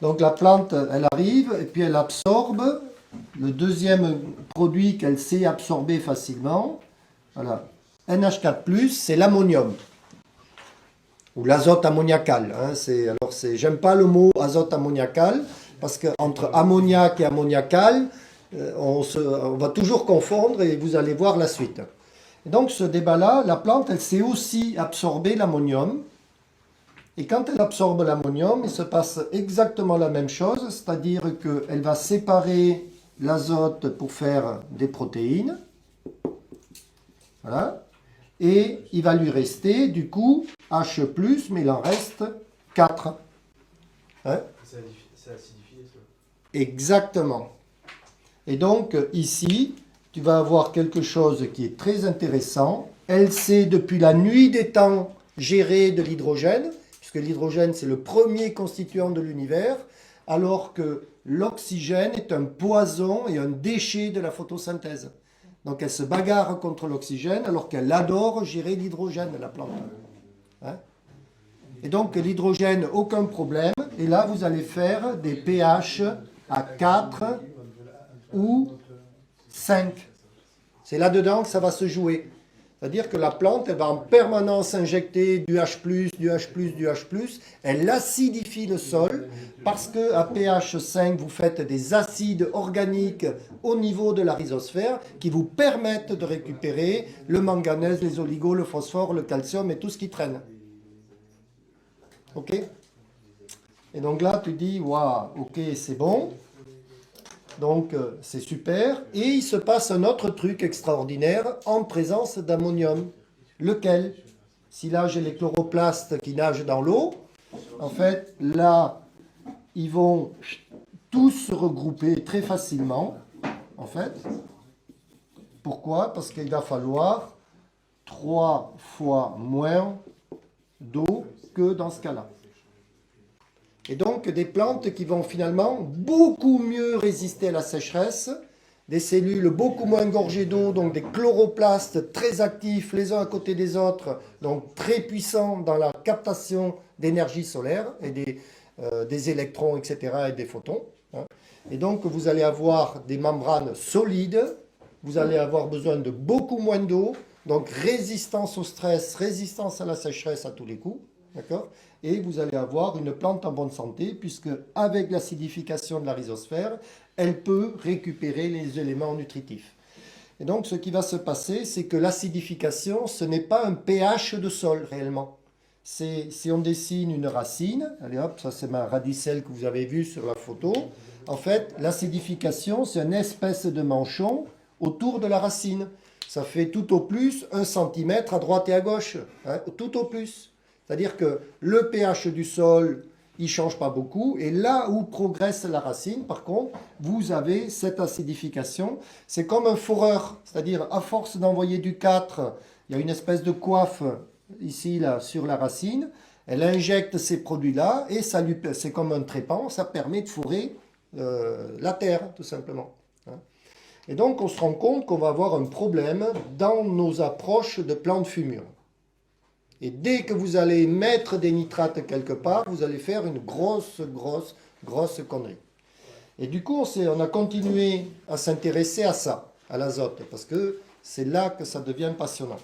Donc la plante, elle arrive et puis elle absorbe le deuxième produit qu'elle sait absorber facilement. Voilà. NH4+, c'est l'ammonium ou l'azote ammoniacal. Hein. J'aime pas le mot azote ammoniacal parce qu'entre ammoniac et ammoniacal, on va toujours confondre et vous allez voir la suite. Et donc ce débat-là, la plante, elle sait aussi absorber l'ammonium. Et quand elle absorbe l'ammonium, il se passe exactement la même chose, c'est-à-dire qu'elle va séparer l'azote pour faire des protéines. Voilà. Et il va lui rester, du coup, H+, mais il en reste 4. Hein? Ça acidifie ça. Exactement. Et donc, ici, tu vas avoir quelque chose qui est très intéressant. Elle sait depuis la nuit des temps gérer de l'hydrogène, puisque l'hydrogène, c'est le premier constituant de l'univers, alors que l'oxygène est un poison et un déchet de la photosynthèse. Donc elle se bagarre contre l'oxygène, alors qu'elle adore gérer l'hydrogène, la plante. Hein? Et donc l'hydrogène, aucun problème. Et là, vous allez faire des pH à 4 ou 5. C'est là-dedans que ça va se jouer. C'est-à-dire que la plante, elle va en permanence injecter du H+, du H+, du H+. Elle acidifie le sol parce qu'à pH 5, vous faites des acides organiques au niveau de la rhizosphère qui vous permettent de récupérer le manganèse, les oligos, le phosphore, le calcium et tout ce qui traîne. Ok? Et donc là, tu dis, waouh, ok, c'est bon. Donc, c'est super. Et il se passe un autre truc extraordinaire en présence d'ammonium. Lequel? Si là, j'ai les chloroplastes qui nagent dans l'eau, en fait, là, ils vont tous se regrouper très facilement, en fait. Pourquoi? Parce qu'il va falloir 3 fois moins d'eau que dans ce cas-là. Et donc des plantes qui vont finalement beaucoup mieux résister à la sécheresse, des cellules beaucoup moins gorgées d'eau, donc des chloroplastes très actifs les uns à côté des autres, donc très puissants dans la captation d'énergie solaire et des électrons, etc. et des photons. Hein. Et donc vous allez avoir des membranes solides, vous allez avoir besoin de beaucoup moins d'eau, donc résistance au stress, résistance à la sécheresse à tous les coups. D'accord? Et vous allez avoir une plante en bonne santé, puisque avec l'acidification de la rhizosphère, elle peut récupérer les éléments nutritifs. Et donc, ce qui va se passer, c'est que l'acidification, ce n'est pas un pH de sol réellement. Si on dessine une racine, allez hop, ça c'est ma radicelle que vous avez vue sur la photo. En fait, l'acidification, c'est une espèce de manchon autour de la racine. Ça fait tout au plus 1 cm à droite et à gauche, hein, tout au plus. C'est-à-dire que le pH du sol, il ne change pas beaucoup. Et là où progresse la racine, par contre, vous avez cette acidification. C'est comme un foreur. C'est-à-dire, à force d'envoyer du 4, il y a une espèce de coiffe ici, là, sur la racine. Elle injecte ces produits-là et c'est comme un trépan. Ça permet de fourrer la terre, tout simplement. Et donc, on se rend compte qu'on va avoir un problème dans nos approches de plantes fumures. Et dès que vous allez mettre des nitrates quelque part, vous allez faire une grosse connerie. Et du coup, on a continué à s'intéresser à ça, à l'azote, parce que c'est là que ça devient passionnant.